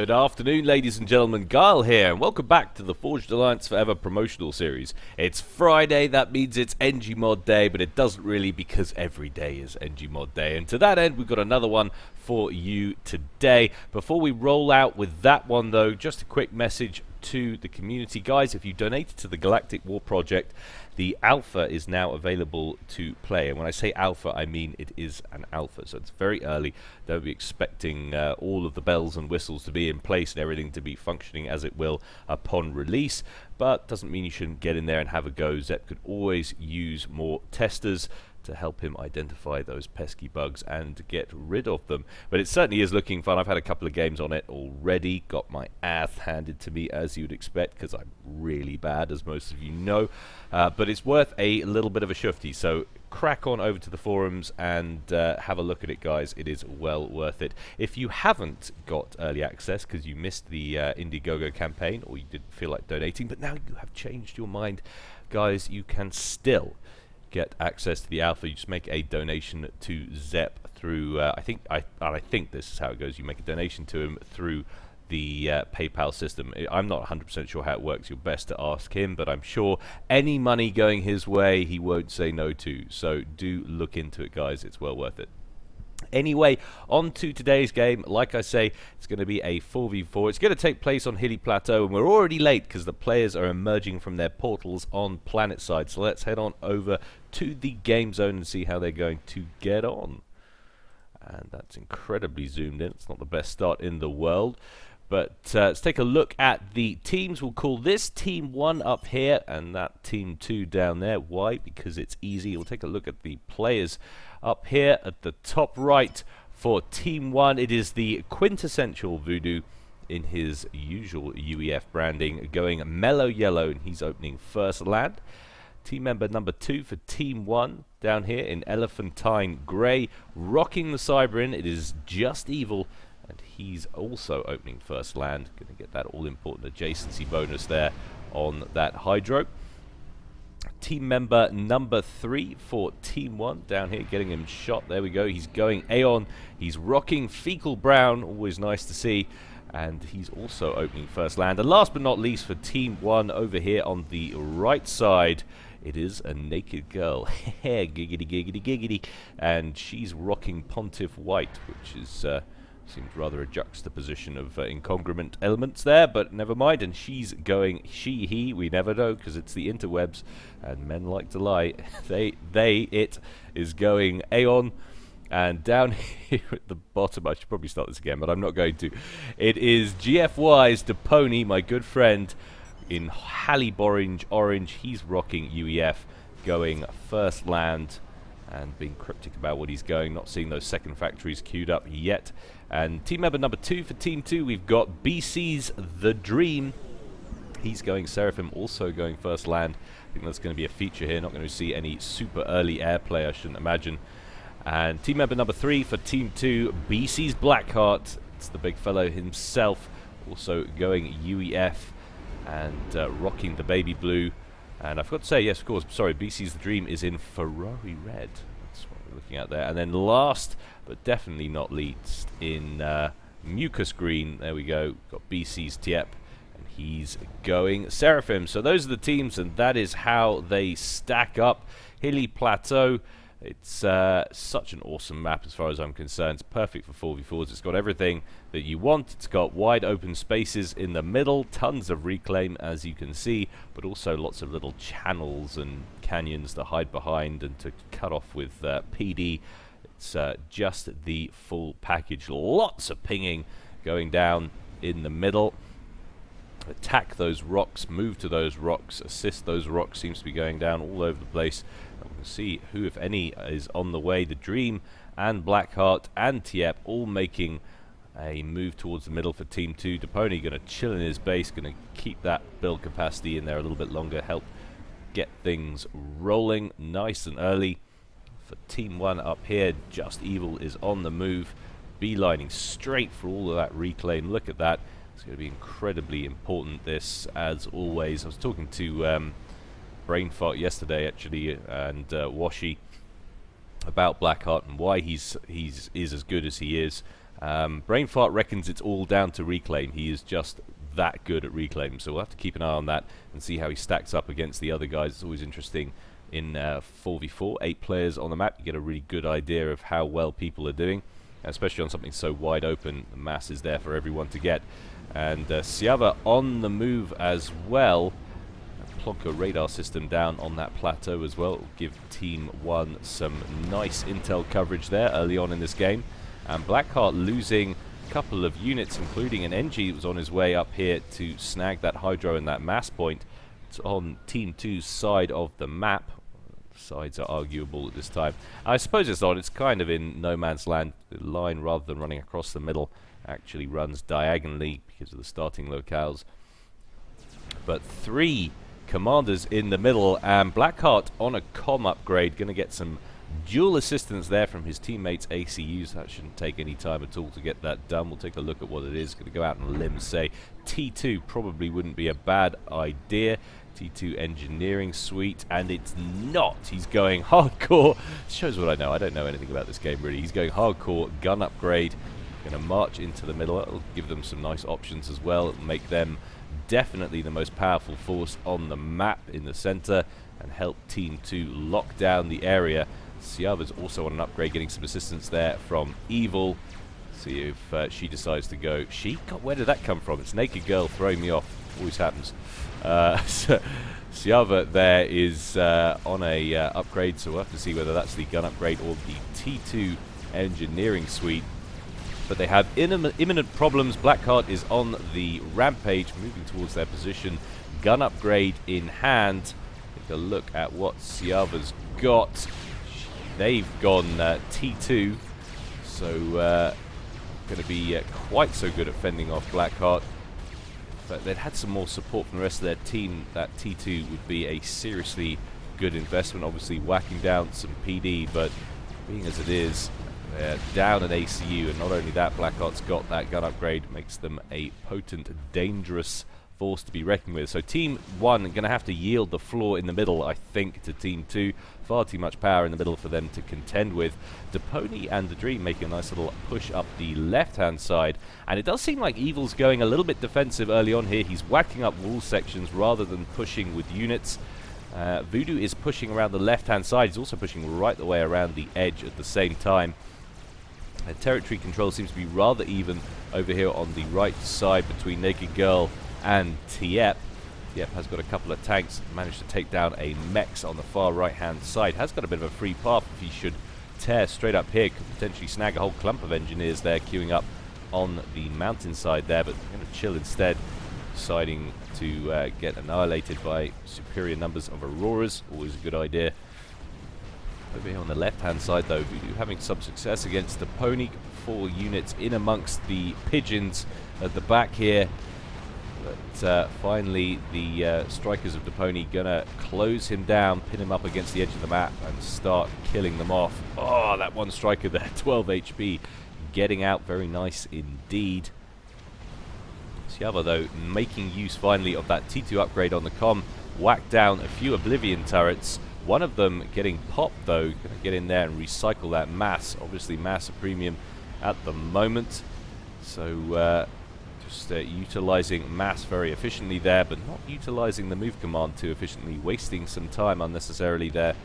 Good afternoon, ladies and gentlemen. Gyle here, and welcome back to the Forged Alliance Forever promotional series. It's Friday, that means it's NGMod Day, but it doesn't really because every day is NGMod Day. And to that end, we've got another one for you today. Before we roll out with that one, though, just a quick message to the community. Guys, if you donated to the Galactic War Project, the alpha is now available to play. And when I say alpha, I mean it is an alpha, so it's very early. Don't be expecting all of the bells and whistles to be in place and everything to be functioning as it will upon release, but doesn't mean you shouldn't get in there and have a go. Zep could always use more testers to help him identify those pesky bugs and get rid of them. But it certainly is looking fun. I've had a couple of games on it already, got my ass handed to me as you'd expect because I'm really bad, as most of you know, but it's worth a little bit of a shufty, so crack on over to the forums and have a look at it, guys. It is well worth it. If you haven't got early access because you missed the Indiegogo campaign or you didn't feel like donating, but now you have changed your mind, guys, you can still get access to the alpha. You just make a donation to Zep through I think this is how it goes. You make a donation to him through the PayPal system. I'm not 100% sure how it works. You're best to ask him, but I'm sure any money going his way he won't say no to, so do look into it, guys. It's well worth it. Anyway, on to today's game. Like I say, it's going to be a 4v4. It's going to take place on Hilly Plateau, and we're already late because the players are emerging from their portals on planet side. So let's head on over to the game zone and see how they're going to get on. And that's incredibly zoomed in. It's not the best start in the world. But let's take a look at the teams. We'll call this Team 1 up here and that Team 2 down there. Why? Because it's easy. We'll take a look at the players up here at the top right for Team 1. It is the quintessential Voodoo in his usual UEF branding, going mellow yellow, and he's opening first land. Team member number 2 for Team 1 down here in elephantine grey, rocking the Cybrin. It is Just Evil, and he's also opening first land. Going to get that all-important adjacency bonus there on that Hydro. Team member number 3 for Team 1 down here, getting him shot. There we go. He's going Aeon. He's rocking Fecal Brown. Always nice to see. And he's also opening first land. And last but not least for Team 1 over here on the right side, it is a naked girl. Giggity, giggity, giggity. And she's rocking Pontiff White, which is seems rather a juxtaposition of incongruent elements there, but never mind. And she's going she, he, we never know because it's the interwebs and men like to lie. It is going Aeon. And down here at the bottom, I should probably start this again, but I'm not going to. It is GFY's Depony, my good friend, in Hallie Orange. He's rocking UEF, going first land and being cryptic about what he's going, not seeing those second factories queued up yet. And team member number 2 for Team 2, we've got BC's The Dream. He's going Seraphim, also going first land. I think that's going to be a feature here. Not going to see any super early airplay, I shouldn't imagine. And team member number 3 for Team 2, BC's Blackheart. It's the big fellow himself, also going UEF and rocking the baby blue. And I forgot to say, yes, of course, sorry, BC's The Dream is in Ferrari Red. That's what we're looking at there. And then last, but definitely not least, in Mucus Green, there we go, got BC's Tiep, and he's going Seraphim. So those are the teams, and that is how they stack up. Hilly Plateau. It's such an awesome map as far as I'm concerned. It's perfect for 4v4s. It's got everything that you want. It's got wide open spaces in the middle, tons of reclaim as you can see, but also lots of little channels and canyons to hide behind and to cut off with PD. It's just the full package. Lots of pinging going down in the middle. Attack those rocks, move to those rocks, assist those rocks. Seems to be going down all over the place. And we can see who, if any, is on the way. The Dream and Blackheart and Tiep all making a move towards the middle for Team 2. Depony going to chill in his base, going to keep that build capacity in there a little bit longer, help get things rolling nice and early. For Team 1 up here, Just Evil is on the move, beelining straight for all of that reclaim. Look at that. It's going to be incredibly important, this, as always. I was talking to Brainfart yesterday, actually, and Washi about Blackheart and why he's as good as he is. Brainfart reckons it's all down to reclaim. He is just that good at reclaim, so we'll have to keep an eye on that and see how he stacks up against the other guys. It's always interesting in 4v4, 8 players on the map. You get a really good idea of how well people are doing, especially on something so wide open. The mass is there for everyone to get. And Siava on the move as well. Plonk a radar system down on that plateau as well. It'll give Team 1 some nice intel coverage there early on in this game. And Blackheart losing a couple of units, including an NG that was on his way up here to snag that hydro and that mass point. It's on Team 2's side of the map. Sides are arguable at this time. I suppose it's not. It's kind of in no man's land. The line, rather than running across the middle, actually runs diagonally because of the starting locales. But 3 commanders in the middle, and Blackheart on a comm upgrade, going to get some dual assistance there from his teammates' ACUs. That shouldn't take any time at all to get that done. We'll take a look at what it is. Going to go out on a limb, say T2 probably wouldn't be a bad idea. T2 engineering suite, and it's not. He's going hardcore. Shows what I know. I don't know anything about this game really. He's going hardcore gun upgrade. Going to march into the middle. It'll give them some nice options as well. It'll make them definitely the most powerful force on the map in the center and help Team 2 lock down the area. Siava's also on an upgrade, getting some assistance there from Evil. See if she decides to go. God, where did that come from? It's Naked Girl throwing me off. Always happens. So Siava there is on a upgrade, so we'll have to see whether that's the gun upgrade or the T2 engineering suite. But they have imminent problems. Blackheart is on the rampage, moving towards their position. Gun upgrade in hand. Take a look at what Siava's got. They've gone T2, so going to be quite so good at fending off Blackheart. But they'd had some more support from the rest of their team. That T2 would be a seriously good investment. Obviously whacking down some PD, but being as it is, they're down an ACU, and not only that, Blackheart's got that gun upgrade, makes them a potent, dangerous force to be reckoned with. So Team 1 are going to have to yield the floor in the middle, I think, to Team 2. Far too much power in the middle for them to contend with. Depony and the Dream making a nice little push up the left-hand side. And it does seem like Evil's going a little bit defensive early on here. He's whacking up wall sections rather than pushing with units. Voodoo is pushing around the left-hand side. He's also pushing right the way around the edge at the same time. Territory control seems to be rather even over here on the right side between Naked Girl and Tiep. Tiep has got a couple of tanks, managed to take down a Mex on the far right hand side. Has got a bit of a free path if he should tear straight up here. Could potentially snag a whole clump of engineers there queuing up on the mountainside there, but going to chill instead, deciding to get annihilated by superior numbers of Auroras. Always a good idea. Over here on the left-hand side, though, Voodoo having some success against the Pony. 4 units in amongst the pigeons at the back here. But finally, the strikers of the Pony gonna close him down, pin him up against the edge of the map, and start killing them off. Oh, that one striker there, 12 HP, getting out very nice indeed. Siava, though, making use finally of that T2 upgrade on the comm, whacked down a few Oblivion turrets. One of them getting popped, though. Going to get in there and recycle that mass. Obviously, mass a premium at the moment. So, just utilizing mass very efficiently there, but not utilizing the move command too efficiently. Wasting some time unnecessarily there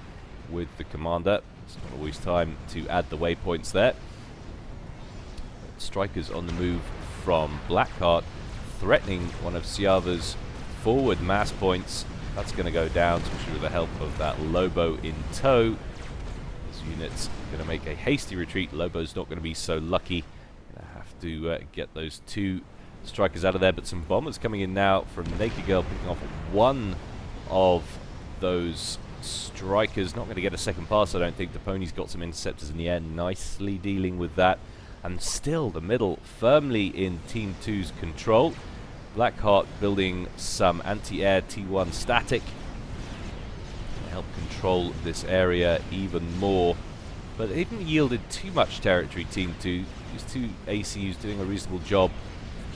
with the commander. It's not always time to add the waypoints there. But strikers on the move from Blackheart, threatening one of Siava's forward mass points. That's going to go down, especially with the help of that Lobo in tow. This unit's going to make a hasty retreat. Lobo's not going to be so lucky. Going to have to get those 2 strikers out of there, but some bombers coming in now from Naked Girl, picking off one of those strikers. Not going to get a second pass, I don't think. The Pony's got some interceptors in the air, nicely dealing with that. And still the middle firmly in Team 2's control. Blackheart building some anti-air T1 static to help control this area even more. But they haven't yielded too much territory, Team 2. These 2 ACUs doing a reasonable job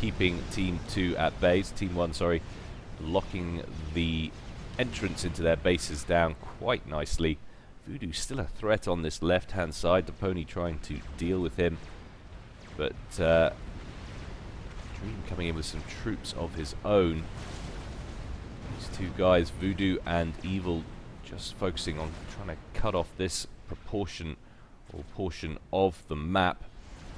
keeping Team 2 at bay. Team 1, sorry, locking the entrance into their bases down quite nicely. Voodoo still a threat on this left-hand side. The Pony trying to deal with him. But Dream coming in with some troops of his own. These two guys, Voodoo and Evil, just focusing on trying to cut off this proportion or portion of the map.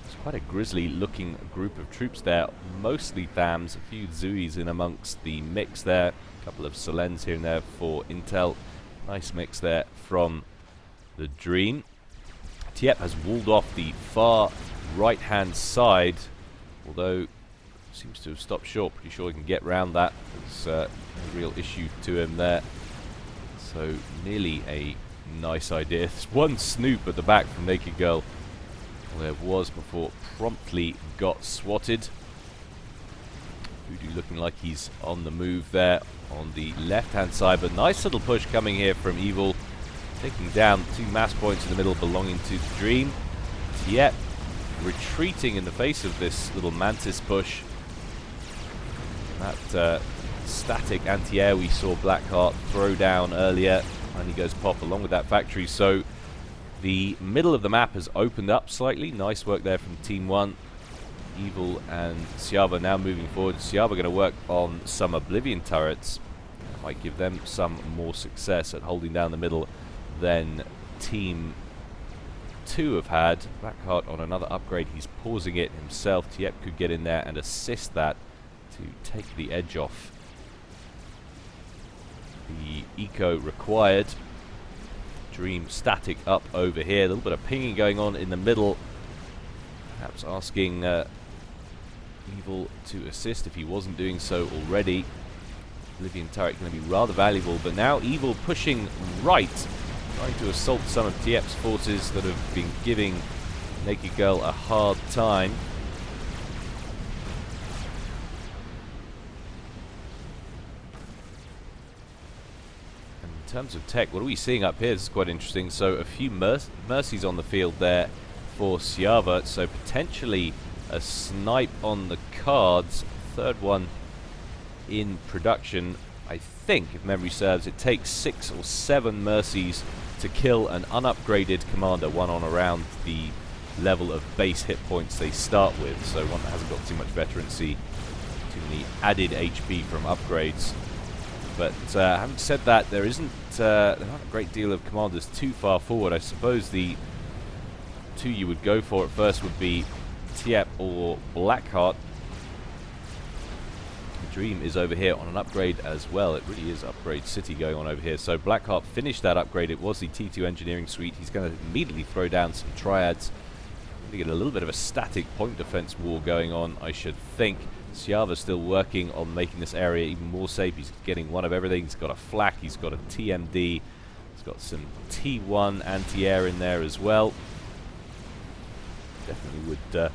It's quite a grisly looking group of troops there, mostly Thams, a few Zuis in amongst the mix there, a couple of Selens here and there for intel. Nice mix there from the Dream. Tiep has walled off the far right hand side, although seems to have stopped short. Pretty sure he can get round that. There's no real issue to him there. So nearly a nice idea. There's one snoop at the back from Naked Girl. Well, there was before, promptly got swatted. Voodoo looking like he's on the move there on the left hand side, but nice little push coming here from Evil, taking down two mass points in the middle belonging to the Dream. Tiep retreating in the face of this little Mantis push. That static anti-air we saw Blackheart throw down earlier finally goes pop along with that factory. So the middle of the map has opened up slightly. Nice work there from Team 1. Evil and Siava now moving forward. Siava going to work on some Oblivion turrets. That might give them some more success at holding down the middle than Team 2 have had. Blackheart on another upgrade. He's pausing it himself. Tiep could get in there and assist that to take the edge off the eco required. Dream static up over here. A little bit of pinging going on in the middle. Perhaps asking Evil to assist if he wasn't doing so already. Oblivion turret going to be rather valuable, but now Evil pushing right, trying to assault some of Tiep's forces that have been giving Naked Girl a hard time. In terms of tech, what are we seeing up here? This is quite interesting. So a few mercies on the field there for Siava, so potentially a snipe on the cards. Third one in production. I think, if memory serves, it takes 6 or 7 mercies to kill an unupgraded commander, one on around the level of base hit points they start with, so one that hasn't got too much veterancy, too many added HP from upgrades. But having said that, there aren't a great deal of commanders too far forward. I suppose the two you would go for at first would be Tiep or Blackheart. The Dream is over here on an upgrade as well. It really is upgrade city going on over here. So Blackheart finished that upgrade. It was the T2 engineering suite. He's going to immediately throw down some triads. Going to get a little bit of a static point defense war going on, I should think. Siava's still working on making this area even more safe. He's getting one of everything. He's got a flak, he's got a TMD, he's got some T1 anti-air in there as well. Definitely would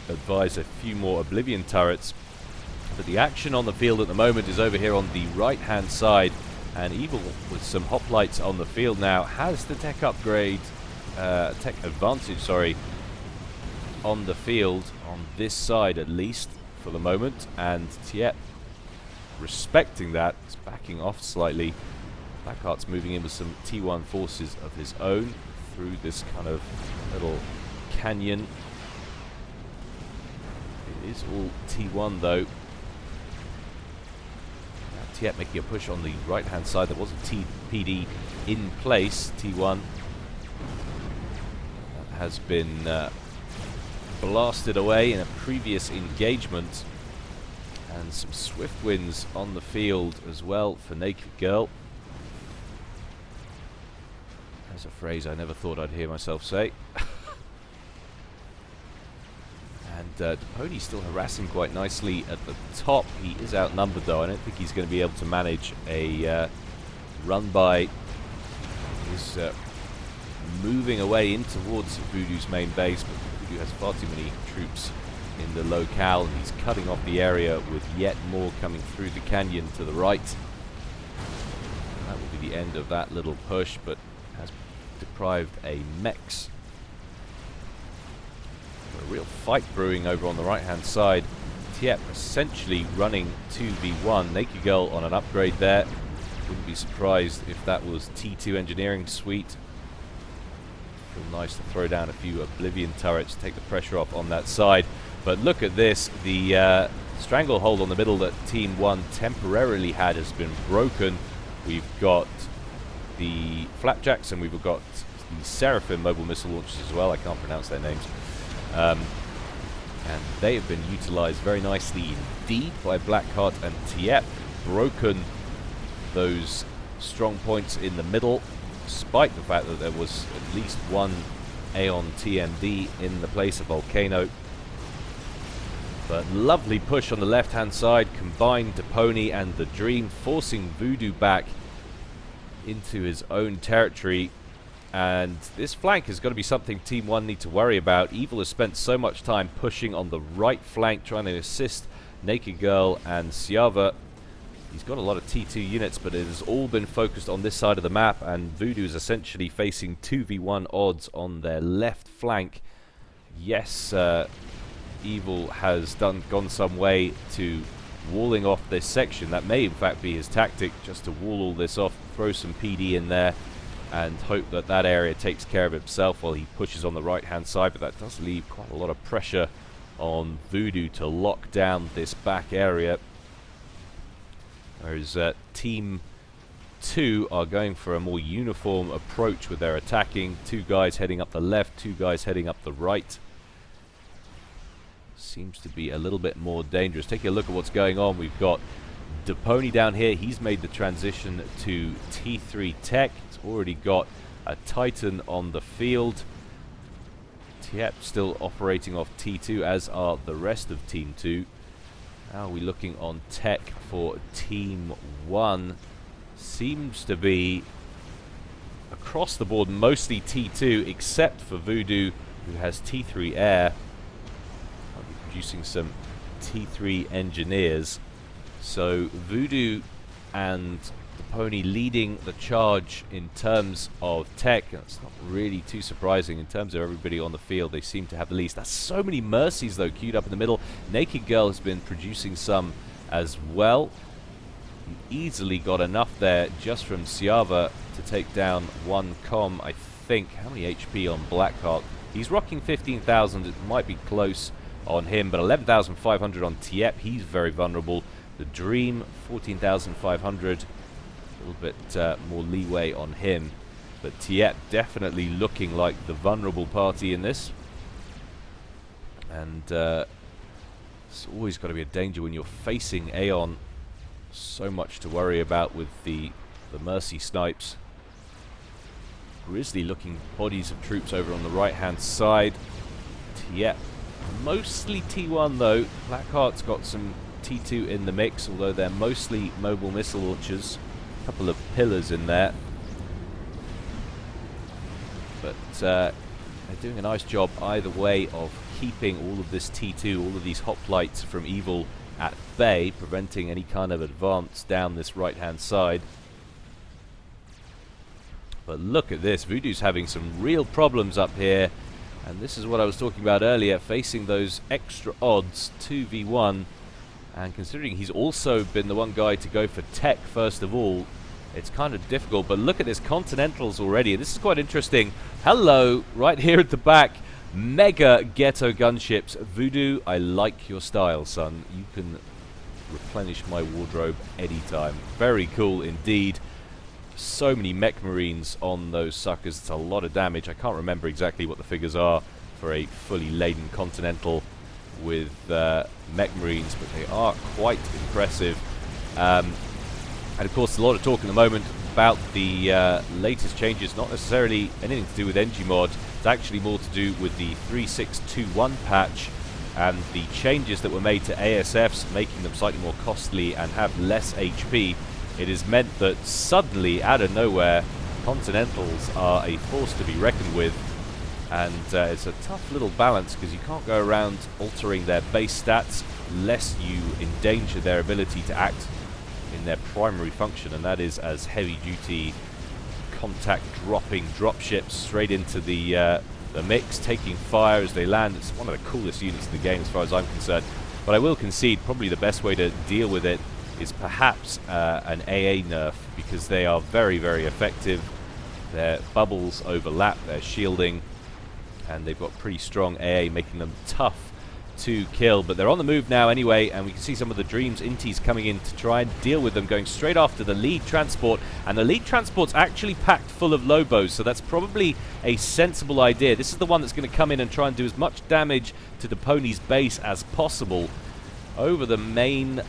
advise a few more Oblivion turrets. But the action on the field at the moment is over here on the right-hand side. And Evil, with some hoplites on the field now, has the tech upgrade, tech advantage, sorry, on the field, on this side at least, for the moment, and Tiep, respecting that, is backing off slightly. Blackheart's moving in with some T1 forces of his own through this kind of little canyon. It is all T1 though. Now Tiep making a push on the right hand side. There was a TPD in place, T1. That has been blasted away in a previous engagement, and some swift wins on the field as well for Naked Girl. That's a phrase I never thought I'd hear myself say. And Depony's still harassing quite nicely at the top. He is outnumbered though. I don't think he's going to be able to manage a run by. He's moving away in towards Voodoo's main base, but Voodoo has far too many troops in the locale, and he's cutting off the area with yet more coming through the canyon to the right. That will be the end of that little push, but has deprived a Mex. A real fight brewing over on the right hand side. Tiep essentially running 2v1. Naked Girl on an upgrade there. Wouldn't be surprised if that was T2 engineering suite. Feel nice to throw down a few Oblivion turrets, take the pressure off on that side. But look at this, the stranglehold on the middle that Team 1 temporarily had has been broken. We've got the Flapjacks and we've got the Seraphim mobile missile launchers as well. I can't pronounce their names. And they have been utilized very nicely indeed by Blackheart and Tiep. Broken those strong points in the middle, despite the fact that there was at least one Aeon TMD in the place of Volcano. But lovely push on the left-hand side, combined Depony and the Dream, forcing Voodoo back into his own territory. And this flank is going to be something Team 1 need to worry about. Evil has spent so much time pushing on the right flank, trying to assist Naked Girl and Siava. He's got a lot of T2 units, but it has all been focused on this side of the map, and Voodoo is essentially facing 2v1 odds on their left flank. Yes, Evil has gone some way to walling off this section. That may in fact be his tactic, just to wall all this off, throw some PD in there, and hope that that area takes care of itself while he pushes on the right hand side. But that does leave quite a lot of pressure on Voodoo to lock down this back area. Whereas Team 2 are going for a more uniform approach with their attacking. 2 guys heading up the left, 2 guys heading up the right. Seems to be a little bit more dangerous. Take a look at what's going on. We've got Depony down here. He's made the transition to T3 Tech. It's already got a Titan on the field. Tiep still operating off T2, as are the rest of Team 2. How are we looking on tech for Team 1? Seems to be across the board mostly T2, except for Voodoo, who has T3 Air. I'll be producing some T3 engineers. So Voodoo and the Pony leading the charge in terms of tech. That's not really too surprising in terms of everybody on the field. They seem to have the least. That's so many Mercies though queued up in the middle. Naked Girl has been producing some as well. He easily got enough there just from Siava to take down one com, I think. How many HP on Blackheart? He's rocking 15,000. It might be close on him, but 11,500 on Tiep. He's very vulnerable. The Dream, 14,500. A little bit more leeway on him. But Tiep definitely looking like the vulnerable party in this. And it's always got to be a danger when you're facing Aeon. So much to worry about with the Mercy snipes. Grizzly looking bodies of troops over on the right hand side. Tiep mostly T1 though. Blackheart's got some T2 in the mix, although they're mostly mobile missile launchers. A couple of pillars in there. But they're doing a nice job either way of keeping all of this T2, all of these hoplites from Evil at bay, preventing any kind of advance down this right hand side. But look at this, Voodoo's having some real problems up here, and this is what I was talking about earlier, facing those extra odds 2v1, and considering he's also been the one guy to go for tech first of all, it's kind of difficult. But look at this Continentals already, this is quite interesting. Hello, right here at the back, mega ghetto gunships. Voodoo, I like your style, son. You can replenish my wardrobe anytime. Very cool indeed. So many mech marines on those suckers. It's a lot of damage. I can't remember exactly what the figures are for a fully laden Continental with mech marines, but they are quite impressive. And of course, a lot of talk at the moment about the latest changes, not necessarily anything to do with NGMod. It's actually more to do with the 3621 patch and the changes that were made to ASFs, making them slightly more costly and have less HP. It has meant that suddenly, out of nowhere, Continentals are a force to be reckoned with. And it's a tough little balance because you can't go around altering their base stats lest you endanger their ability to act in their primary function, and that is as heavy-duty contact dropping dropships straight into the mix, taking fire as they land. It's one of the coolest units in the game as far as I'm concerned. But I will concede probably the best way to deal with it is perhaps an AA nerf, because they are very, very effective Their bubbles overlap, their shielding, and they've got pretty strong AA, making them tough to kill. But they're on the move now anyway, and we can see some of the Dreams Intis coming in to try and deal with them, going straight after the lead transport. And the lead transport's actually packed full of Lobos, so that's probably a sensible idea. This is the one that's going to come in and try and do as much damage to the pony's base as possible over the main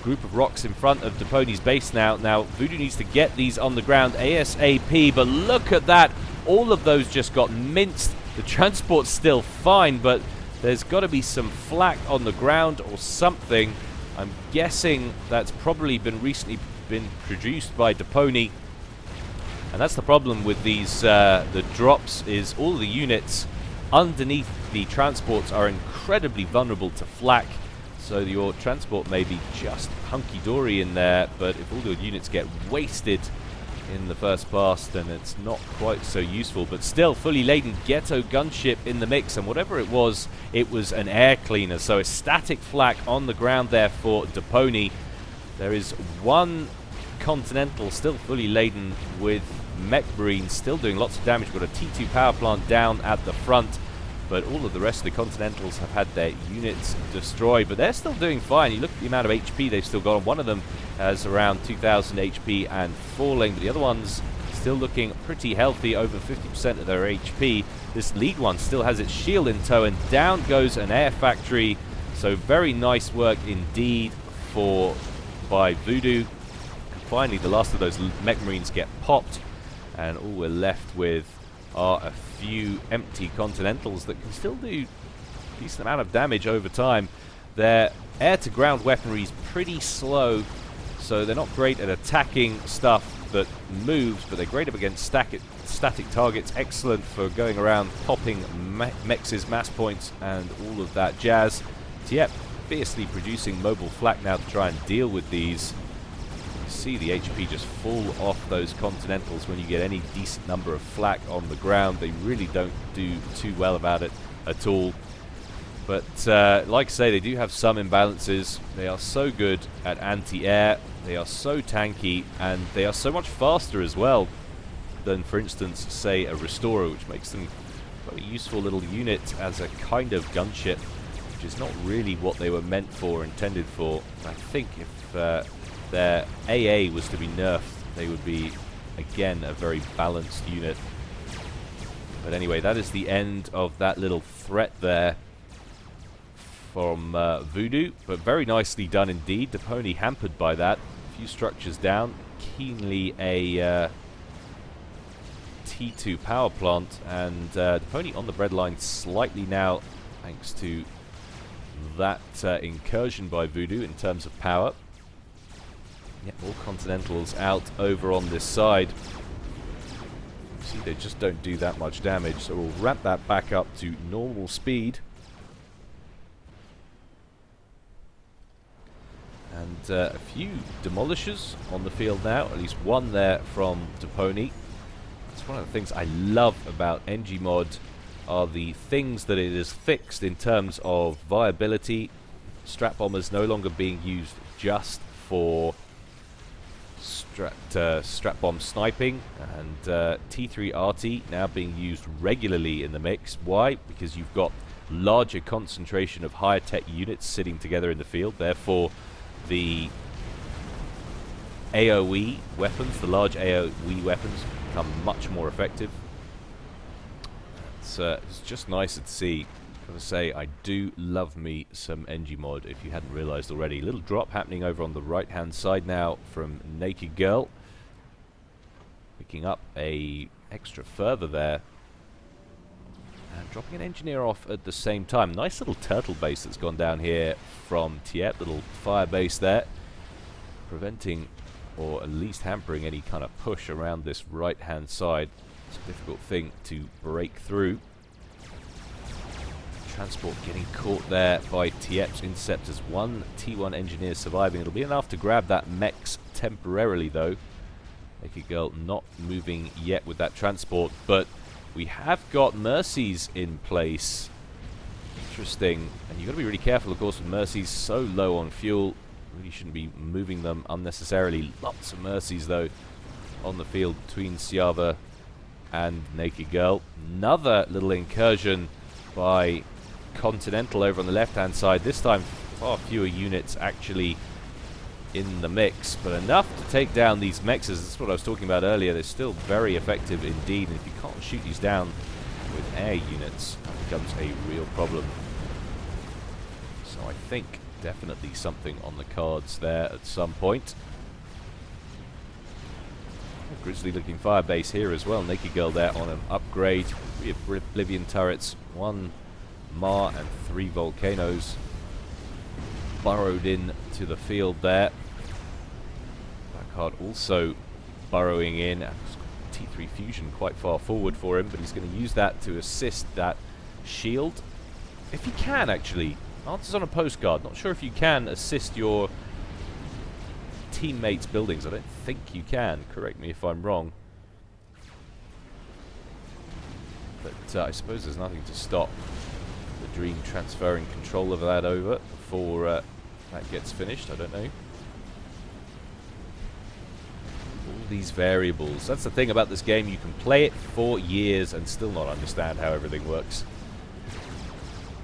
group of rocks in front of Depony's base now. Now, Voodoo needs to get these on the ground ASAP, but look at that. All of those just got minced. The transport's still fine, but there's got to be some flak on the ground or something. I'm guessing that's probably recently been produced by Depony. And that's the problem with these, the drops, is all the units underneath the transports are incredibly vulnerable to flak. So your transport may be just hunky-dory in there, but if all your units get wasted in the first pass, then it's not quite so useful. But still, fully laden Ghetto gunship in the mix, and whatever it was an air cleaner. So a static flak on the ground there for Depony. There is one Continental still fully laden with Mech Marines, still doing lots of damage. Got a T2 power plant down at the front. But all of the rest of the Continentals have had their units destroyed, but they're still doing fine. You look at the amount of HP they've still got on. One of them has around 2,000 HP and falling, but the other one's still looking pretty healthy, over 50% of their HP. This lead one still has its shield in tow, and down goes an air factory. So very nice work indeed by Voodoo. And finally, the last of those Mech Marines get popped, and all we're left with are a few empty Continentals that can still do a decent amount of damage over time. Their air-to-ground weaponry is pretty slow, so they're not great at attacking stuff that moves, but they're great up against static targets. Excellent for going around popping mexes, mass points, and all of that jazz. Tiep fiercely producing mobile flak now to try and deal with these. See the HP just fall off those Continentals when you get any decent number of flak on the ground. They really don't do too well about it at all. But like I say, they do have some imbalances. They are so good at anti-air, they are so tanky, and they are so much faster as well than, for instance, say a Restorer, which makes them quite a useful little unit as a kind of gunship, which is not really what they were meant for, intended for. I think if their AA was to be nerfed, they would be, again, a very balanced unit. But anyway, that is the end of that little threat there from Voodoo, but very nicely done indeed. Depony hampered by that. A few structures down. Keenly a T2 power plant, and Depony on the breadline slightly now, thanks to that incursion by Voodoo in terms of power. Yeah, more Continentals out over on this side. See, they just don't do that much damage, so we'll ramp that back up to normal speed. And a few demolishers on the field now, at least one there from Depony. That's one of the things I love about NGMod, are the things that it has fixed in terms of viability. Strap bombers no longer being used just for strap bomb sniping, and T3 RT now being used regularly in the mix. Why? Because you've got larger concentration of higher tech units sitting together in the field, therefore the AoE weapons, the large AoE weapons, become much more effective. It's just nicer to see. Gotta say, I do love me some NGMod, if you hadn't realized already. Little drop happening over on the right hand side now from Naked Girl, picking up a extra further there and dropping an engineer off at the same time. Nice little turtle base that's gone down here from Tiep, little fire base there, preventing or at least hampering any kind of push around this right hand side. It's a difficult thing to break through. Transport getting caught there by Tiep's interceptors. One T1 engineer surviving. It'll be enough to grab that mechs temporarily, though. Naked Girl not moving yet with that transport, but we have got Mercies in place. Interesting. And you've got to be really careful, of course, with Mercies so low on fuel. Really shouldn't be moving them unnecessarily. Lots of Mercies, though, on the field between Siava and Naked Girl. Another little incursion by Continental over on the left-hand side. This time, far fewer units actually in the mix, but enough to take down these mexes. That's what I was talking about earlier. They're still very effective indeed, and if you can't shoot these down with air units, that becomes a real problem. So I think definitely something on the cards there at some point. A grizzly looking firebase here as well. Naked Girl there on an upgrade. 3 Oblivion turrets, 1 Mar and 3 volcanoes burrowed in to the field there. Blackheart also burrowing in. T3 fusion quite far forward for him, but he's going to use that to assist that shield. If he can, actually. Answers on a postcard. Not sure if you can assist your teammates' buildings. I don't think you can. Correct me if I'm wrong. But I suppose there's nothing to stop the Dream transferring control of that over before that gets finished. I don't know. All these variables. That's the thing about this game. You can play it for years and still not understand how everything works.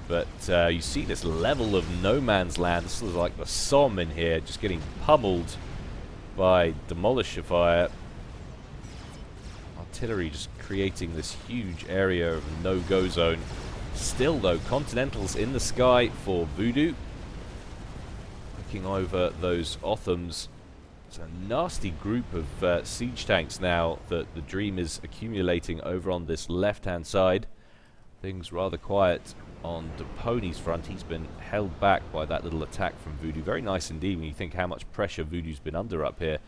But you see this level of no man's land. This is like the Somme in here, just getting pummeled by Demolisher fire. Artillery just creating this huge area of no-go zone. Still, though, Continentals in the sky for Voodoo. Looking over those Othams. It's a nasty group of siege tanks now that the Dream is accumulating over on this left-hand side. Things rather quiet on Depony's front. He's been held back by that little attack from Voodoo. Very nice indeed when you think how much pressure Voodoo's been under up here.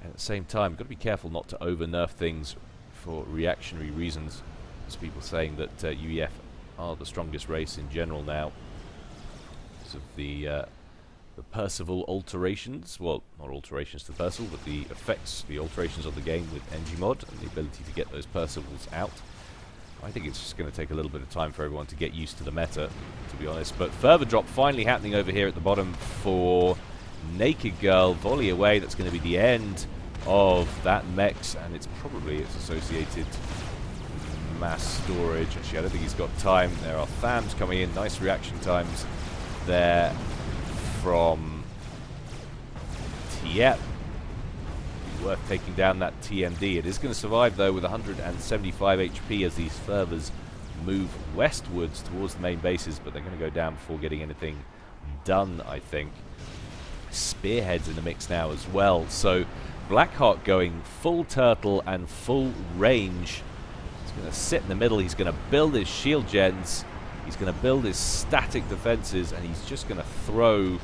And at the same time, got to be careful not to over-nerf things for reactionary reasons. There's people saying that UEF are the strongest race in general now because of the Percival alterations. Well, not alterations to Percival, but the effects, the alterations of the game with NGMod and the ability to get those Percivals out. I think it's just going to take a little bit of time for everyone to get used to the meta, to be honest. But further drop finally happening over here at the bottom for Naked Girl. Volley away. That's going to be the end of that mechs, and it's probably its associated mass storage. Actually, I don't think he's got time. There are FAMs coming in. Nice reaction times there from Tiep. Worth taking down that TMD. It is going to survive, though, with 175 HP as these fervors move westwards towards the main bases, but they're going to go down before getting anything done, I think. Spearheads in the mix now as well. So Blackheart going full turtle and full range. He's going to sit in the middle. He's going to build his shield gens. He's going to build his static defenses, and he's just going to throw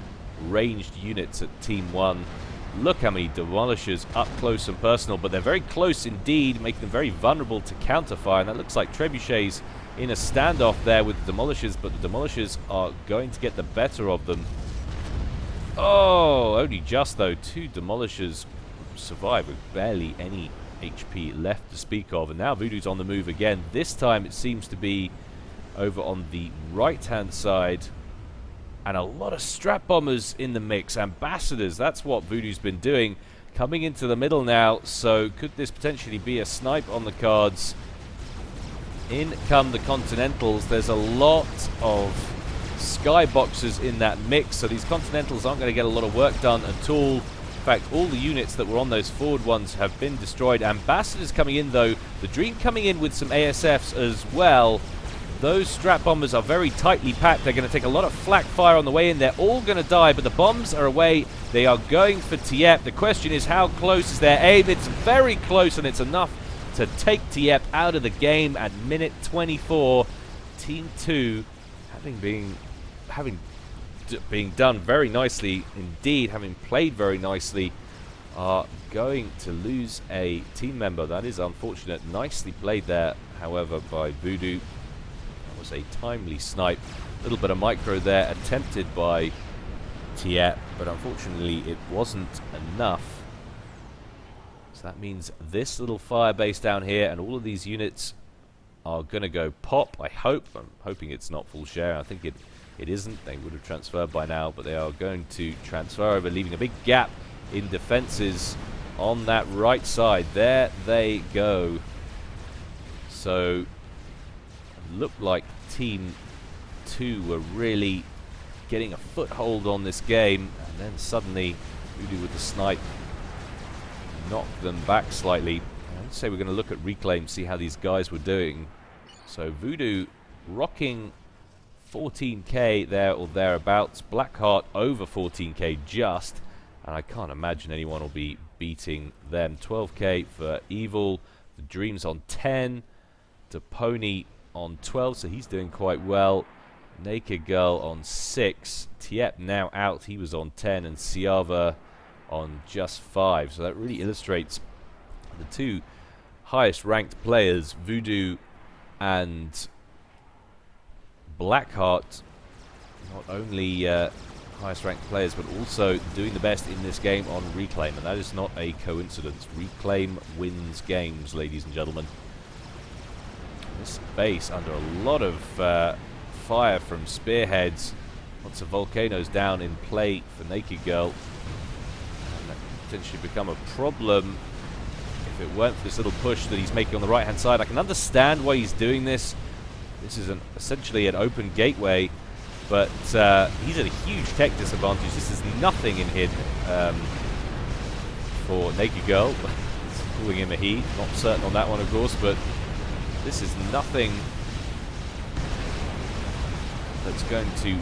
ranged units at Team 1. Look how many Demolishers up close and personal, but they're very close indeed, making them very vulnerable to counterfire. And that looks like Trebuchets in a standoff there with the Demolishers, but the Demolishers are going to get the better of them. Oh, only just, though. 2 Demolishers survive with barely any HP left to speak of. And now Voodoo's on the move again. This time it seems to be over on the right-hand side. And a lot of strap bombers in the mix. Ambassadors, that's what Voodoo's been doing. Coming into the middle now. So could this potentially be a snipe on the cards? In come the Continentals. There's a lot of skyboxers in that mix. So these Continentals aren't going to get a lot of work done at all. In fact, all the units that were on those forward ones have been destroyed. Ambassadors coming in, though. The Dream coming in with some ASFs as well. Those strap bombers are very tightly packed. They're going to take a lot of flak fire on the way in. They're all going to die, but the bombs are away. They are going for Tiep. The question is, how close is their aim? It's very close, and it's enough to take Tiep out of the game at minute 24. Team 2, having been done very nicely indeed, having played very nicely, are going to lose a team member. That is unfortunate. Nicely played there, however, by Voodoo. Was a timely snipe. A little bit of micro there attempted by Tiep, but unfortunately it wasn't enough. So that means this little fire base down here and all of these units are going to go pop, I hope. I'm hoping it's not full share. I think it isn't. They would have transferred by now, but they are going to transfer over, leaving a big gap in defenses on that right side. There they go. So, looked like Team 2 were really getting a foothold on this game, and then suddenly Voodoo with the snipe knocked them back slightly. I'd say we're going to look at Reclaim, see how these guys were doing. So Voodoo rocking 14k there or thereabouts. Blackheart over 14k just, and I can't imagine anyone will be beating them. 12k for Evil, the Dreams on 10, Pony on 12, so he's doing quite well. Naked Girl on 6, Tiep now out, he was on 10, and Siava on just 5. So that really illustrates the two highest ranked players, Voodoo and Blackheart, not only highest ranked players but also doing the best in this game on Reclaim, and that is not a coincidence. Reclaim wins games, ladies and gentlemen. This base under a lot of fire from spearheads, lots of volcanoes down in play for Naked Girl, and that could potentially become a problem if it weren't for this little push that he's making on the right hand side. I can understand why he's doing this. This is essentially an open gateway, but he's at a huge tech disadvantage. This is nothing in hid for Naked Girl. It's calling him a he, not certain on that one of course, but this is nothing that's going to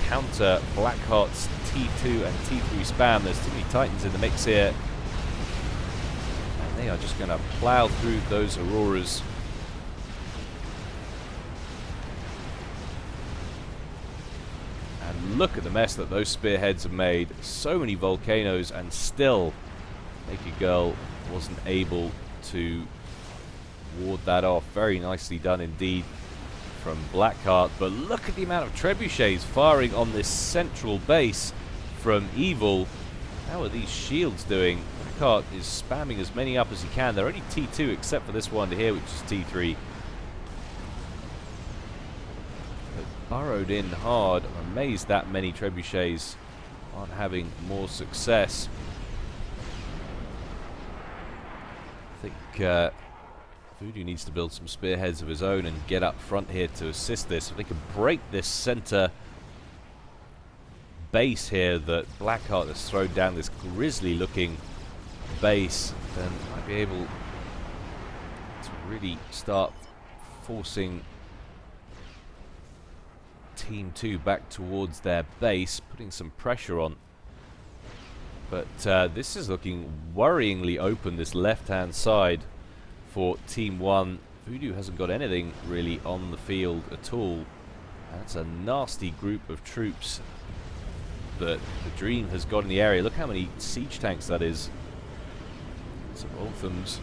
counter Blackheart's T2 and T3 spam. There's too many Titans in the mix here, and they are just going to plow through those Auroras. And look at the mess that those spearheads have made. So many volcanoes, and still Naked Girl wasn't able to ward that off. Very nicely done indeed from Blackheart. But look at the amount of trebuchets firing on this central base from Evil. How are these shields doing? Blackheart is spamming as many up as he can. They're only T2 except for this one here, which is T3. But burrowed in hard. I'm amazed that many trebuchets aren't having more success. I think Voodoo needs to build some spearheads of his own and get up front here to assist this. If they can break this center base here that Blackheart has thrown down, this grisly looking base, then might be able to really start forcing Team 2 back towards their base, putting some pressure on. But this is looking worryingly open, this left-hand side for Team 1. Voodoo hasn't got anything really on the field at all. That's a nasty group of troops that the Dream has got in the area. Look how many siege tanks that is. Some Ulthams.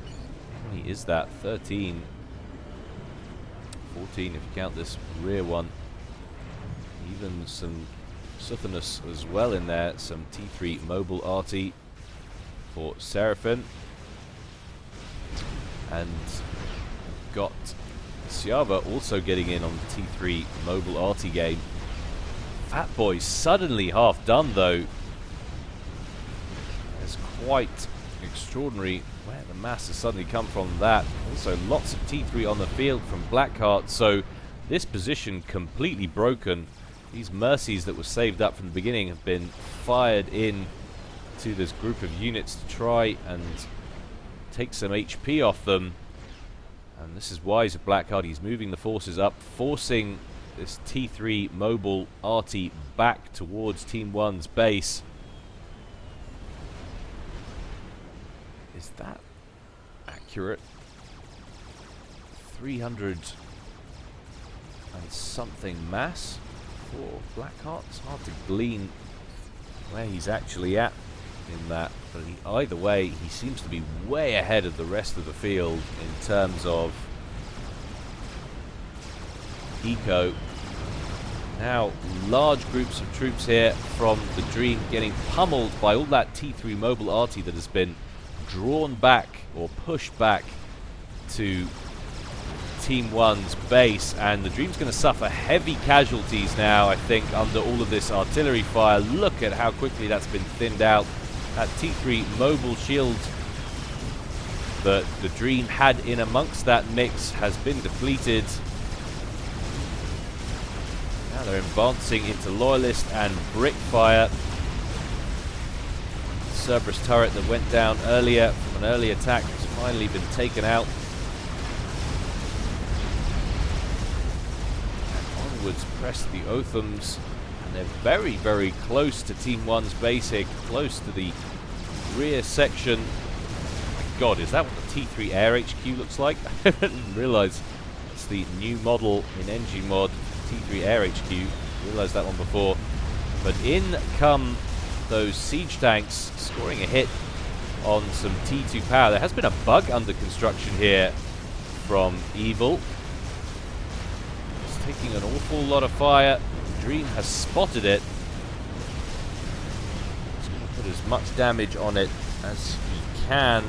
How many is that? 13. 14 if you count this rear one. Even some Suthanus as well in there. Some T3 mobile arty for Seraphim. And got Siava also getting in on the T3 mobile arty game. Fat Boy suddenly half done though. It's quite extraordinary where the mass has suddenly come from that. Also lots of T3 on the field from Blackheart, so this position completely broken. These mercies that were saved up from the beginning have been fired in to this group of units to try and take some HP off them. And this is wise of Blackheart. He's moving the forces up, forcing this T3 mobile arty back towards Team 1's base. Is that accurate? 300 and something mass for Blackheart. It's hard to glean where he's actually at in that, but either way he seems to be way ahead of the rest of the field in terms of eco. Now large groups of troops here from the Dream getting pummeled by all that T3 mobile arty that has been drawn back or pushed back to Team 1's base, and the Dream's going to suffer heavy casualties now, I think, under all of this artillery fire. Look at how quickly that's been thinned out. That T3 mobile shield that the Dream had in amongst that mix has been depleted. Now they're advancing into Loyalist and Brickfire. Cerberus turret that went down earlier from an early attack has finally been taken out. And onwards press the Othams. And they're very, very close to Team 1's base here, close to the rear section. Oh my god, is that what the T3 Air HQ looks like? I didn't realise it's the new model in NG Mod, T3 Air HQ. Realised that one before. But in come those siege tanks, scoring a hit on some T2 power. There has been a bug under construction here from Evil. It's taking an awful lot of fire. Dream has spotted it. He's going to put as much damage on it as he can.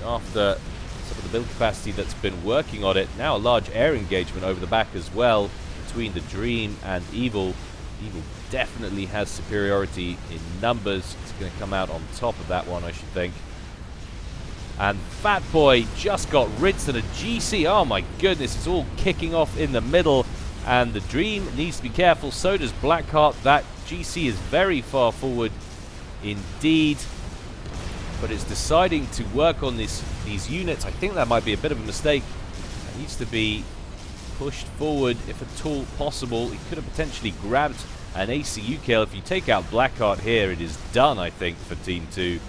After some of the build capacity that's been working on it, now a large air engagement over the back as well between the Dream and Evil. Evil definitely has superiority in numbers. It's going to come out on top of that one, I should think. And Fat Boy just got rinsed in a GC. Oh my goodness, it's all kicking off in the middle. And the Dream needs to be careful. So does Blackheart. That GC is very far forward indeed. But it's deciding to work on these units. I think that might be a bit of a mistake. It needs to be pushed forward if at all possible. He could have potentially grabbed an ACU kill. If you take out Blackheart here, it is done, I think, for Team 2.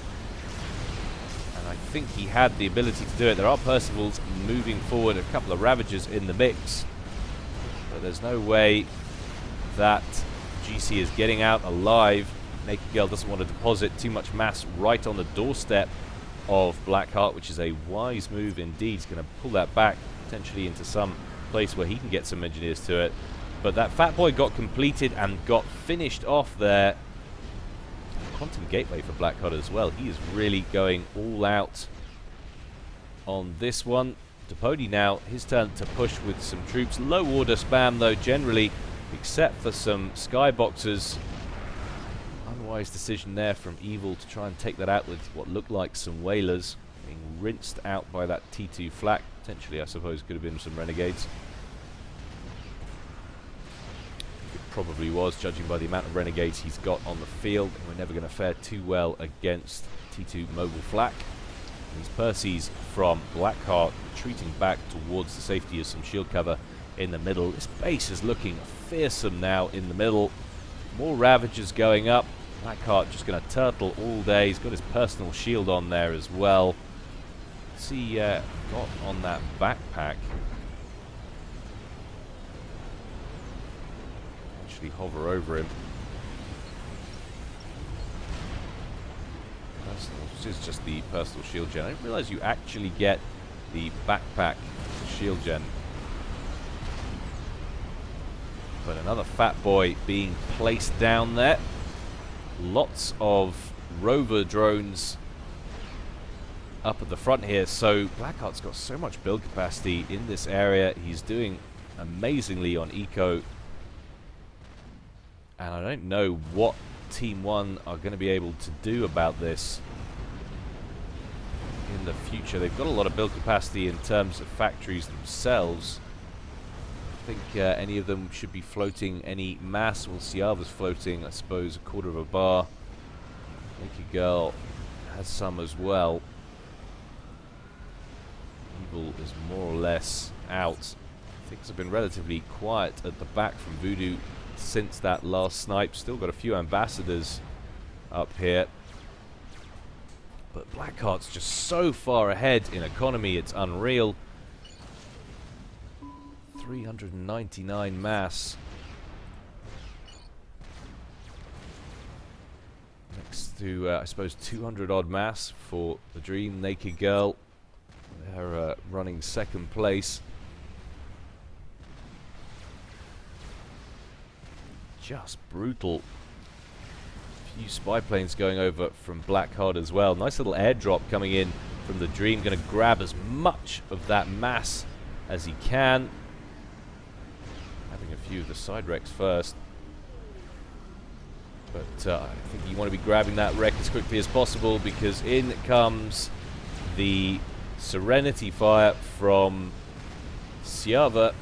And I think he had the ability to do it. There are Percivals moving forward, a couple of Ravagers in the mix. But there's no way that GC is getting out alive. Naked Girl doesn't want to deposit too much mass right on the doorstep of Blackheart, which is a wise move indeed. He's going to pull that back, potentially into some place where he can get some engineers to it. But that Fat Boy got completed and got finished off there. Quantum Gateway for Blackheart as well. He is really going all out on this one. Depody now, his turn to push with some troops. Low order spam though, generally, except for some skyboxers. Unwise decision there from Evil to try and take that out with what looked like some whalers. Being rinsed out by that T2 flak. Potentially, I suppose, could have been some renegades. It probably was, judging by the amount of renegades he's got on the field. And we're never going to fare too well against T2 mobile flak. These Percies from Blackheart retreating back towards the safety of some shield cover in the middle. This base is looking fearsome now in the middle. More Ravagers going up. Blackheart just going to turtle all day. He's got his personal shield on there as well. What's he got on that backpack? Actually hover over him. This is just the personal shield gen. I didn't realize you actually get the backpack shield gen. But another Fat Boy being placed down there. Lots of rover drones up at the front here. So Blackheart's got so much build capacity in this area. He's doing amazingly on eco. And I don't know what Team 1 are going to be able to do about this in the future. They've got a lot of build capacity in terms of factories themselves. I think any of them should be floating any mass. Well, Siava's floating, I suppose, a quarter of a bar. Naked Girl has some as well. Evil is more or less out. Things have been relatively quiet at the back from Voodoo since that last snipe. Still got a few ambassadors up here. But Blackheart's just so far ahead in economy, it's unreal. 399 mass. Next to, I suppose, 200 odd mass for the Dream. Naked Girl, they're running second place. Just brutal. Few spy planes going over from Blackheart as well. Nice little airdrop coming in from the Dream. Going to grab as much of that mass as he can. Having a few of the side wrecks first. But I think you want to be grabbing that wreck as quickly as possible, because in comes the Serenity Fire from Siava.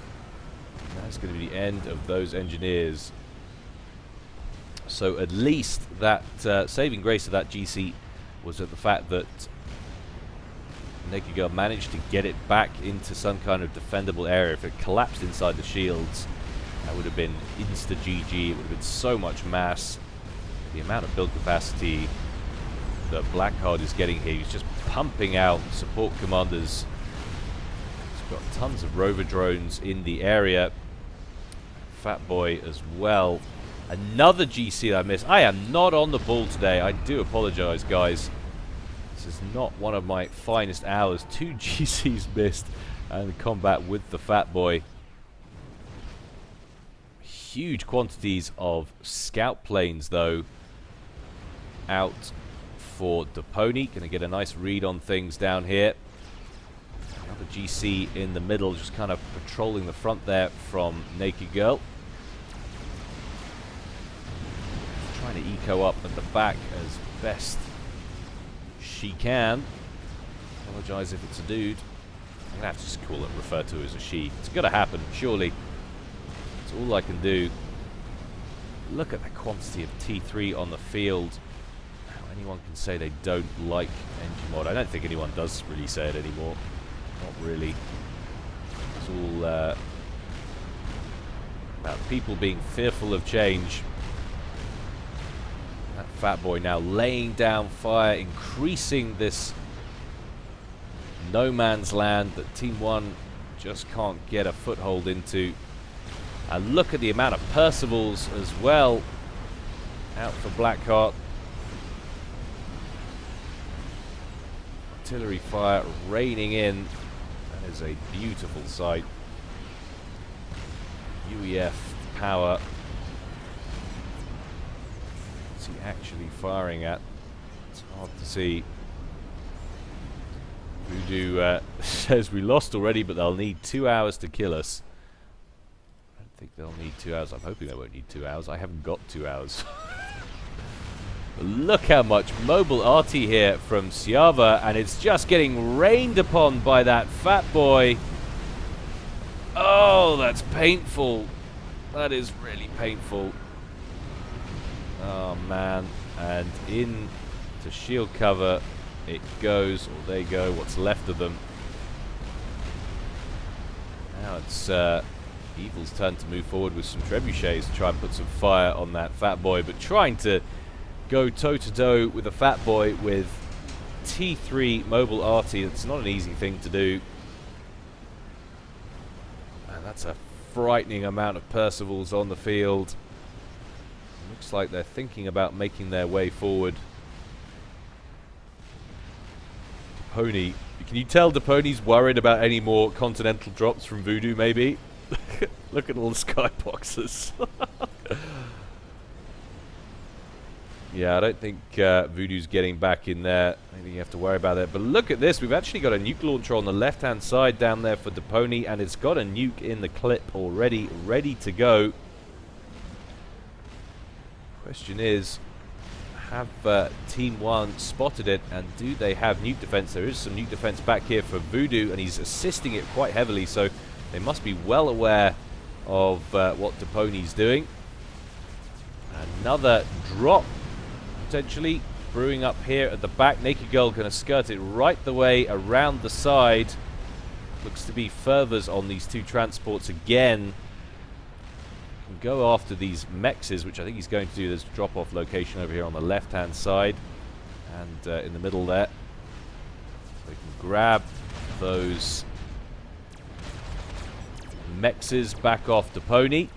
That's going to be the end of those engineers. So at least that saving grace of that GC was at the fact that Naked Girl managed to get it back into some kind of defendable area. If it collapsed inside the shields, that would have been insta-GG. It would have been so much mass. The amount of build capacity that Blackheart is getting here, he's just pumping out support commanders. He's got tons of rover drones in the area. Fat Boy as well. Another GC that I missed. I am not on the ball today. I do apologize, guys. This is not one of my finest hours. 2 GCs missed and combat with the Fat Boy. Huge quantities of scout planes, though, out for Depony. Going to get a nice read on things down here. Another GC in the middle, just kind of patrolling the front there from Naked Girl. Trying to eco up at the back as best she can. Apologize if it's a dude. I'm going to have to just call it, refer to it as a she. It's going to happen, surely. That's all I can do. Look at the quantity of T3 on the field. How anyone can say they don't like engine mod. I don't think anyone does really say it anymore. Not really. It's all about people being fearful of change. That Fat Boy now laying down fire, increasing this no man's land that Team 1 just can't get a foothold into. And look at the amount of Percivals as well out for Blackheart. Artillery fire raining in. That is a beautiful sight. UEF power. What's he actually firing at? It's hard to see. Voodoo says we lost already, but they'll need 2 hours to kill us. I don't think they'll need 2 hours. I'm hoping they won't need 2 hours. I haven't got 2 hours. Look how much mobile RT here from Siava, and it's just getting rained upon by that Fat Boy. Oh, that's painful. That is really painful. Oh, man. And in to shield cover it goes, or they go, what's left of them. Now it's Evil's turn to move forward with some trebuchets to try and put some fire on that Fat Boy, but trying to go toe-to-toe with a Fat Boy with T3 mobile RT, it's not an easy thing to do. And that's a frightening amount of Percivals on the field. Looks like they're thinking about making their way forward. Depony. Can you tell Depony's worried about any more continental drops from Voodoo, maybe? Look at all the skyboxes. Yeah, I don't think Voodoo's getting back in there. I don't think you have to worry about that. But look at this. We've actually got a nuke launcher on the left-hand side down there for Depony, and it's got a nuke in the clip already, ready to go. Question is, have Team 1 spotted it, and do they have nuke defense? There is some nuke defense back here for Voodoo, and he's assisting it quite heavily, so they must be well aware of what Depony's doing. Another drop potentially brewing up here at the back. Naked Girl going to skirt it right the way around the side. Looks to be furthers on these two transports again. Can go after these mexes, which I think he's going to do. There's a drop-off location over here on the left-hand side and in the middle there. They can grab those mexes back off Depony.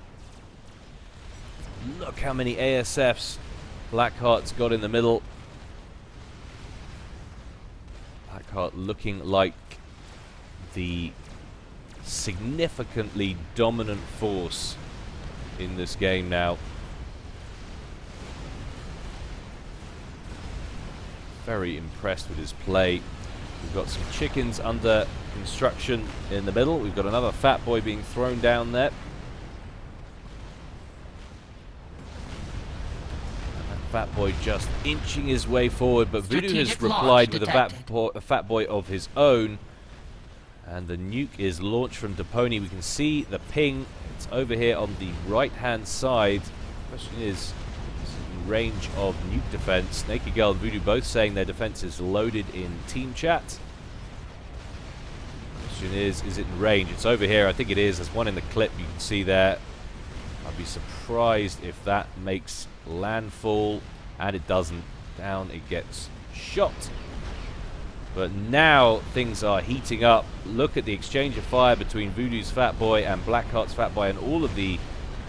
Look how many ASFs Blackheart's got in the middle. Blackheart looking like the significantly dominant force in this game now. Very impressed with his play. We've got some chickens under construction in the middle. We've got another Fat Boy being thrown down there. Fat Boy just inching his way forward, but Voodoo has Strategic replied launch with a Fat Boy of his own. And the nuke is launched from Depony. We can see the ping. It's over here on the right-hand side. The question is in range of nuke defense. Naked Girl and Voodoo both saying their defense is loaded in team chat. Question is it in range? It's over here. I think it is. There's one in the clip you can see there. I'd be surprised if that makes landfall, and it doesn't. Down it gets shot. But now things are heating up. Look at the exchange of fire between Voodoo's Fat Boy and Blackheart's Fat Boy and all of the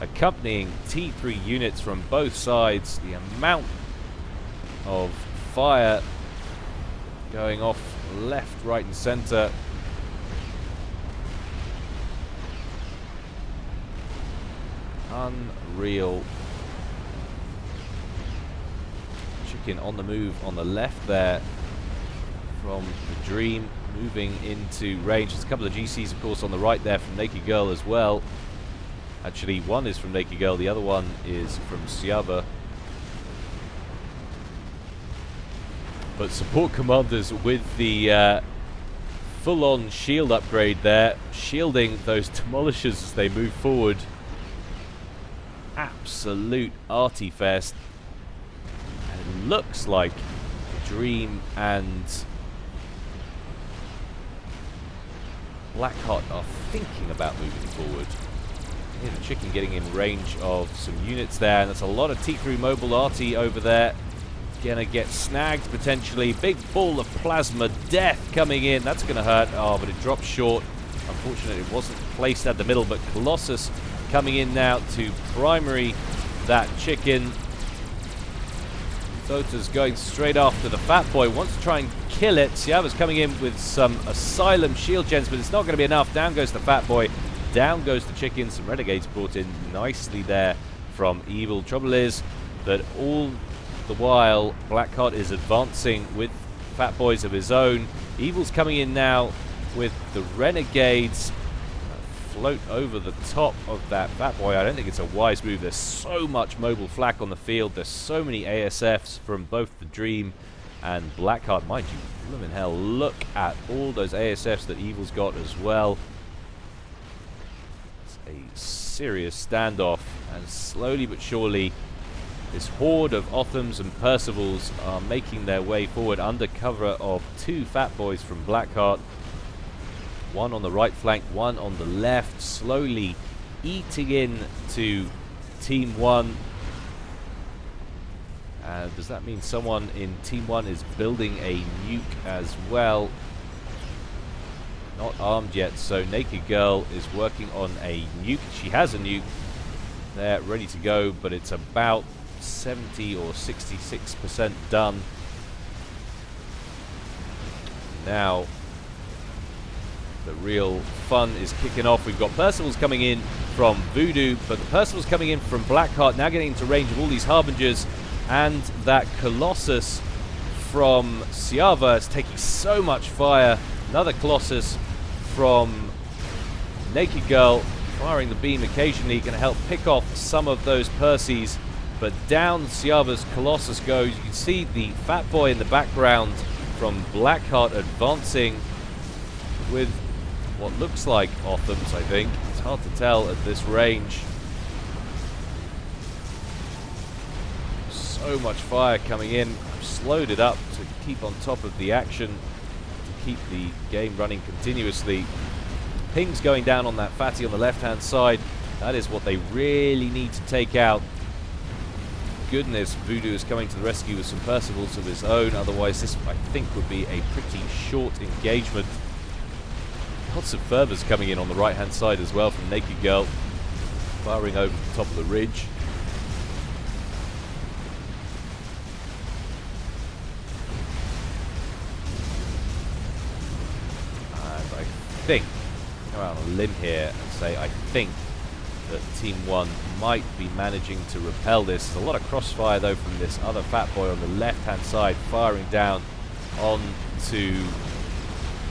accompanying T3 units from both sides. The amount of fire going off left, right and center. Unreal. Chicken on the move on the left there from the Dream, moving into range. There's a couple of GCs, of course, on the right there from Naked Girl as well. Actually, one is from Naked Girl, the other one is from Siava. But support commanders with the full-on shield upgrade there, shielding those demolishers as they move forward. Absolute arty fest. And it looks like Dream and Blackheart are thinking about moving forward. Here's the Chicken getting in range of some units there, and that's a lot of T3 mobile arty over there. Gonna get snagged potentially. Big ball of plasma death coming in. That's gonna hurt. Oh, but it dropped short. Unfortunately, it wasn't placed at the middle, but Colossus coming in now to primary that Chicken. Thota's going straight after the Fat Boy. Wants to try and kill it. Siava's coming in with some Asylum shield gens, but it's not going to be enough. Down goes the Fat Boy. Down goes the Chicken. Some Renegades brought in nicely there from Evil. Trouble is that all the while Blackheart is advancing with Fat Boys of his own. Evil's coming in now with the Renegades. Float over the top of that Fat Boy. I don't think it's a wise move. There's so much mobile flak on the field. There's so many ASFs from both the Dream and Blackheart. Mind you, blooming hell, look at all those ASFs that Evil's got as well. It's a serious standoff, and slowly but surely this horde of Othams and Percivals are making their way forward under cover of two Fat Boys from Blackheart. One on the right flank, one on the left, slowly eating in to Team 1. Does that mean someone in Team 1 is building a nuke as well? Not armed yet, so Naked Girl is working on a nuke. She has a nuke there ready to go, but it's about 70 or 66% done. Now the real fun is kicking off. We've got Percivals coming in from Voodoo, but the Percivals coming in from Blackheart, now getting into range of all these Harbingers, and that Colossus from Siava is taking so much fire. Another Colossus from Naked Girl, firing the beam occasionally, going to help pick off some of those Percies, but down Siava's Colossus goes. You can see the Fat Boy in the background from Blackheart advancing with what looks like Othams, I think. It's hard to tell at this range. So much fire coming in. I've slowed it up to keep on top of the action, to keep the game running continuously. Ping's going down on that Fatty on the left-hand side. That is what they really need to take out. Goodness, Voodoo is coming to the rescue with some Percivals of his own. Otherwise, this, I think, would be a pretty short engagement. Lots of fervors coming in on the right-hand side as well from Naked Girl, firing over the top of the ridge. And I think, go out on a limb here and say I think that Team 1 might be managing to repel this. There's a lot of crossfire though from this other Fat Boy on the left-hand side, firing down onto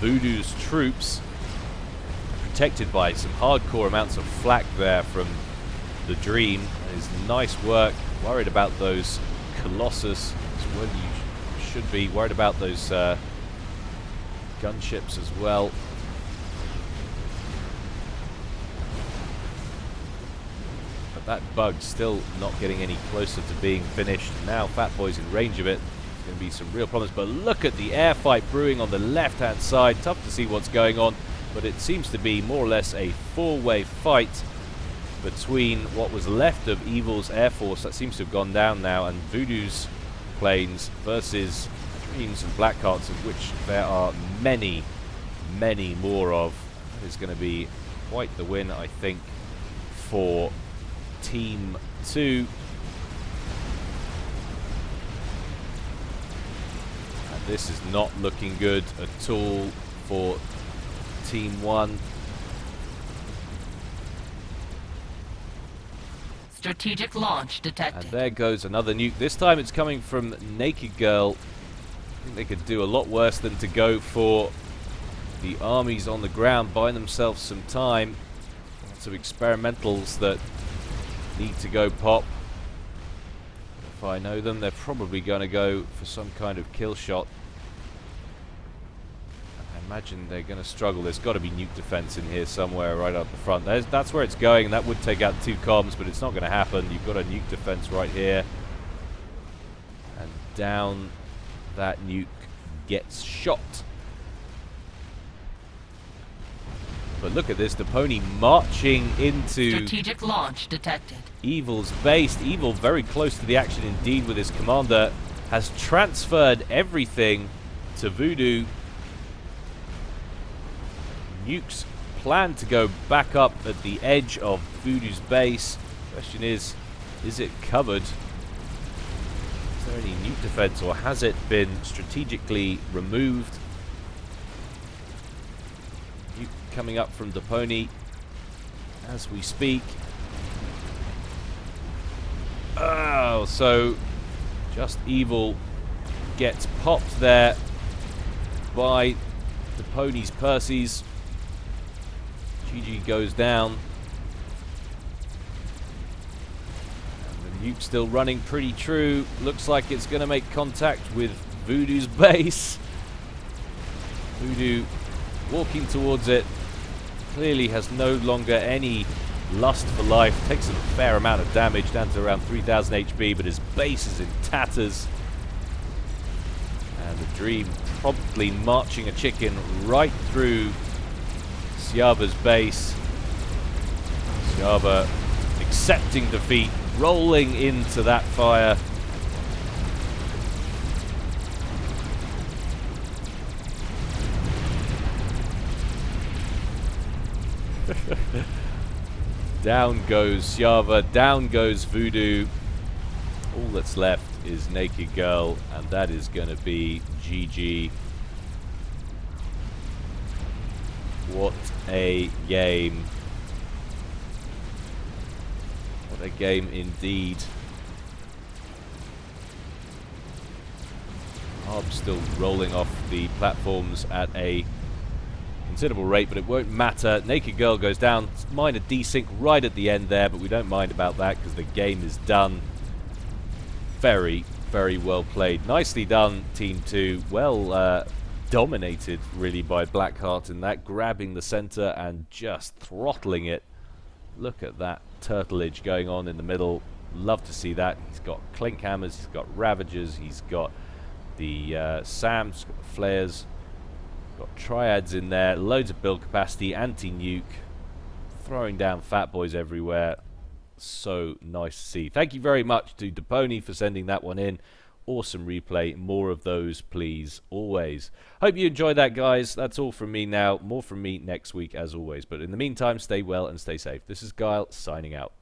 Voodoo's troops. Protected by some hardcore amounts of flak there from the Dream. That is nice work. Worried about those Colossus is where you should be. Worried about those gunships as well. But that bug's still not getting any closer to being finished. Now Fat Boy's in range of it. There's going to be some real problems. But look at the air fight brewing on the left-hand side. Tough to see what's going on. But it seems to be more or less a four-way fight between what was left of Evil's Air Force. That seems to have gone down now. And Voodoo's planes versus Dreams and Blackhearts, of which there are many, many more of. That is going to be quite the win, I think, for Team 2. And this is not looking good at all for Team 1. Strategic launch detected. And there goes another nuke. This time it's coming from Naked Girl. I think they could do a lot worse than to go for the armies on the ground, buying themselves some time. Lots of experimentals that need to go pop. If I know them, they're probably going to go for some kind of kill shot. I imagine they're going to struggle. There's got to be nuke defense in here somewhere right up the front. That's where it's going, and that would take out 2 comms, but it's not going to happen. You've got a nuke defense right here. And down that nuke gets shot. But look at this, the pony marching into strategic launch detected. Evil's base. Evil very close to the action indeed with his commander. Has transferred everything to Voodoo. Nukes plan to go back up at the edge of Voodoo's base. Question is it covered? Is there any nuke defense, or has it been strategically removed? Nuke coming up from Depony as we speak. Oh, so just Evil gets popped there by Depony's Percy's. GG goes down. And the nuke's still running pretty true. Looks like it's going to make contact with Voodoo's base. Voodoo walking towards it. Clearly has no longer any lust for life. Takes a fair amount of damage, down to around 3000 HP, but his base is in tatters. And the Dream promptly marching a chicken right through Siava's base. Siava accepting defeat, rolling into that fire. Down goes Siava, down goes Voodoo. All that's left is Naked Girl, and that is going to be GG. What a game. What a game indeed. Arb's still rolling off the platforms at a considerable rate, but it won't matter. Naked Girl goes down. Minor desync right at the end there, but we don't mind about that because the game is done. Very, very well played. Nicely done, Team 2. Well dominated, really, by Blackheart in that, grabbing the center and just throttling it. Look at that turtleage going on in the middle. Love to see that. He's got Clink Hammers, he's got Ravagers, he's got the SAMs, got Flares, got Triads in there, loads of build capacity, anti-nuke, throwing down Fat Boys everywhere. So nice to see. Thank you very much to Depony for sending that one in. Awesome replay. More of those, please, always. Hope you enjoyed that, guys. That's all from me now. More from me next week, as always. But in the meantime, stay well and stay safe. This is Gyle, signing out.